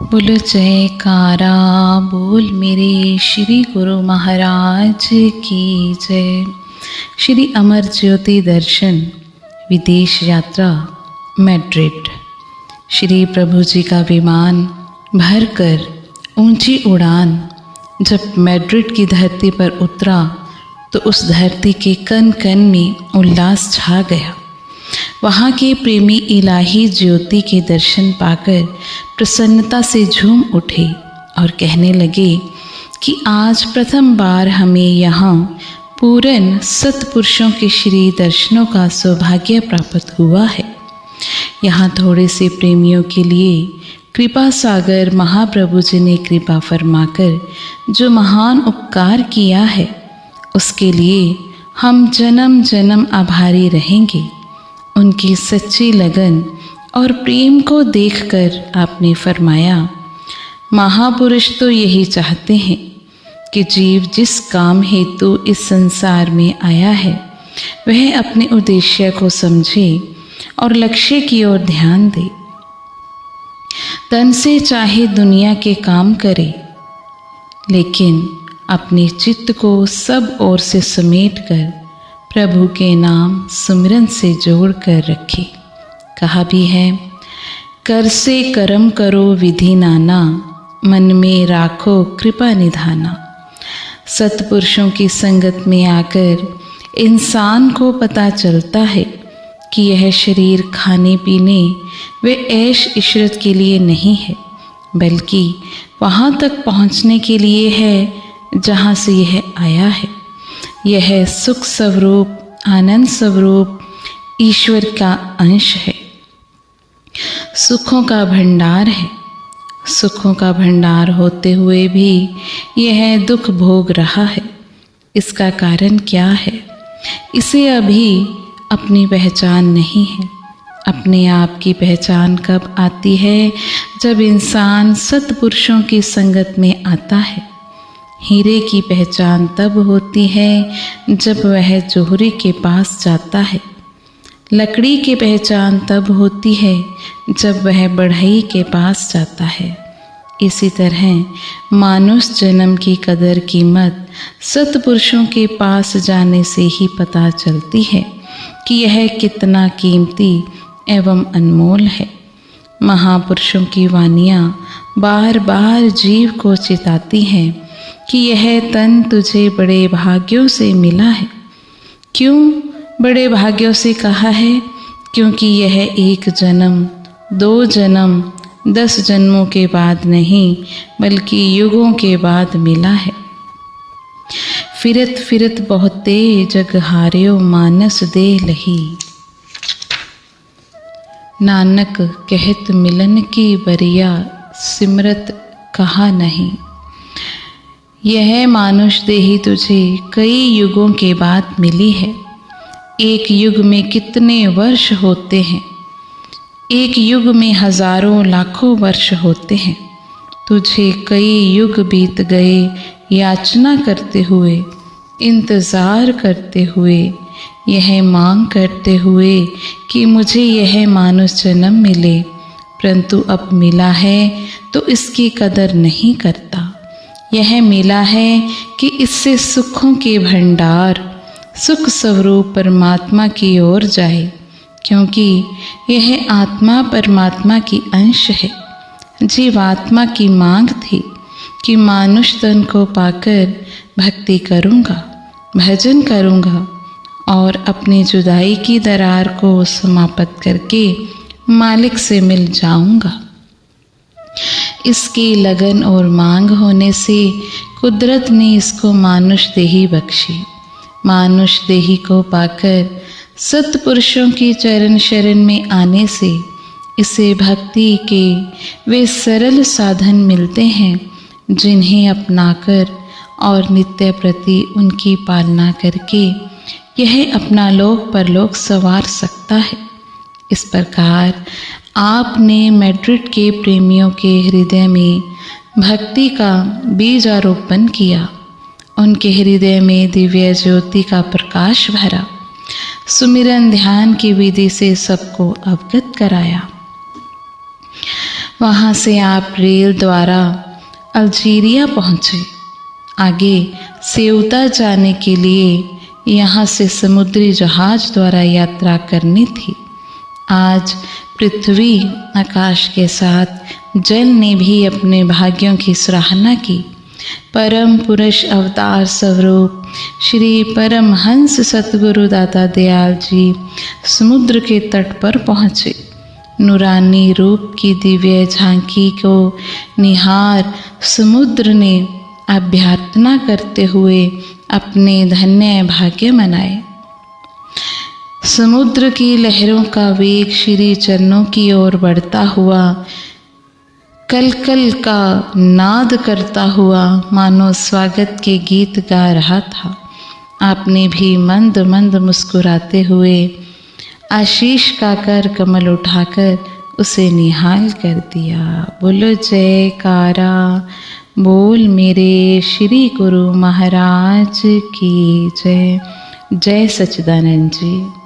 बोलो जयकारा बोल मेरे श्री गुरु महाराज की जय। श्री अमर ज्योति दर्शन विदेश यात्रा मैड्रिड। श्री प्रभु जी का विमान भरकर ऊंची उड़ान जब मैड्रिड की धरती पर उतरा तो उस धरती के कण कण में उल्लास छा गया। वहाँ के प्रेमी इलाही ज्योति के दर्शन पाकर प्रसन्नता से झूम उठे और कहने लगे कि आज प्रथम बार हमें यहाँ पूर्ण सत्पुरुषों के श्री दर्शनों का सौभाग्य प्राप्त हुआ है। यहाँ थोड़े से प्रेमियों के लिए कृपा सागर महाप्रभु जी ने कृपा फरमाकर जो महान उपकार किया है उसके लिए हम जन्म जन्म आभारी रहेंगे। उनकी सच्ची लगन और प्रेम को देखकर आपने फरमाया, महापुरुष तो यही चाहते हैं कि जीव जिस काम हेतु इस संसार में आया है वह अपने उद्देश्य को समझे और लक्ष्य की ओर ध्यान दे। तन से चाहे दुनिया के काम करे लेकिन अपने चित्त को सब ओर से समेटकर प्रभु के नाम सुमिरन से जोड़ कर रखे। कहा भी है, कर से कर्म करो विधि नाना, मन में राखो कृपा निधाना। सत्पुरुषों की संगत में आकर इंसान को पता चलता है कि यह शरीर खाने पीने व ऐश इशरत के लिए नहीं है, बल्कि वहाँ तक पहुँचने के लिए है जहाँ से यह आया है। यह सुख स्वरूप आनंद स्वरूप ईश्वर का अंश है, सुखों का भंडार है। सुखों का भंडार होते हुए भी यह दुख भोग रहा है। इसका कारण क्या है? इसे अभी अपनी पहचान नहीं है। अपने आप की पहचान कब आती है? जब इंसान सत्पुरुषों की संगत में आता है। हीरे की पहचान तब होती है जब वह जोहरी के पास जाता है। लकड़ी की पहचान तब होती है जब वह बढ़ई के पास जाता है। इसी तरह मानुष जन्म की कदर कीमत सत्पुरुषों के पास जाने से ही पता चलती है कि यह कितना कीमती एवं अनमोल है। महापुरुषों की वानियाँ बार बार जीव को चिताती हैं कि यह तन तुझे बड़े भाग्यों से मिला है। क्यों बड़े भाग्यों से कहा है? क्योंकि यह एक जन्म, 2 जन्म, 10 जन्मों के बाद नहीं बल्कि युगों के बाद मिला है। फिरत फिरत बहुते जग हार्यो मानस दे लही। नानक कहत मिलन की बरिया सिमरत कहा नहीं। यह मानुष देही तुझे कई युगों के बाद मिली है। एक युग में कितने वर्ष होते हैं? एक युग में हजारों लाखों वर्ष होते हैं। तुझे कई युग बीत गए याचना करते हुए, इंतज़ार करते हुए, यह मांग करते हुए कि मुझे यह मानुष जन्म मिले, परंतु अब मिला है तो इसकी कदर नहीं करता। यह मिला है कि इससे सुखों के भंडार, सुख स्वरूप परमात्मा की ओर जाए, क्योंकि यह आत्मा परमात्मा की अंश है। जीवात्मा की मांग थी कि मानुष तन को पाकर भक्ति करूँगा, भजन करूँगा और अपनी जुदाई की दरार को समाप्त करके मालिक से मिल जाऊँगा। इसकी लगन और मांग होने से कुदरत ने इसको मानुष देही बख्शी। मानुष देही को पाकर सत्पुरुषों की चरण शरण में आने से इसे भक्ति के वे सरल साधन मिलते हैं जिन्हें अपनाकर और नित्य प्रति उनकी पालना करके यह अपना लोक परलोक संवार सकता है। इस प्रकार आपने मैड्रिड के प्रेमियों के हृदय में भक्ति का बीजारोपण किया। उनके हृदय में दिव्य ज्योति का प्रकाश भरा। सुमिरन ध्यान की विधि से सबको अवगत कराया। वहाँ से आप रेल द्वारा अल्जीरिया पहुँचे। आगे सेउता जाने के लिए यहाँ से समुद्री जहाज द्वारा यात्रा करनी थी। आज पृथ्वी आकाश के साथ जल ने भी अपने भाग्यों की सराहना की। परम पुरुष अवतार स्वरूप श्री परमहंस सतगुरु दाता दयाल जी समुद्र के तट पर पहुँचे। नूरानी रूप की दिव्य झांकी को निहार समुद्र ने अभ्यर्थना करते हुए अपने धन्य भाग्य मनाए। समुद्र की लहरों का वेग श्री चरणों की ओर बढ़ता हुआ कलकल का नाद करता हुआ मानो स्वागत के गीत गा रहा था। आपने भी मंद मंद मुस्कुराते हुए आशीष का कर कमल उठाकर उसे निहाल कर दिया। बोलो जयकारा बोल मेरे श्री गुरु महाराज की जय। जय सच्चिदानंद जी।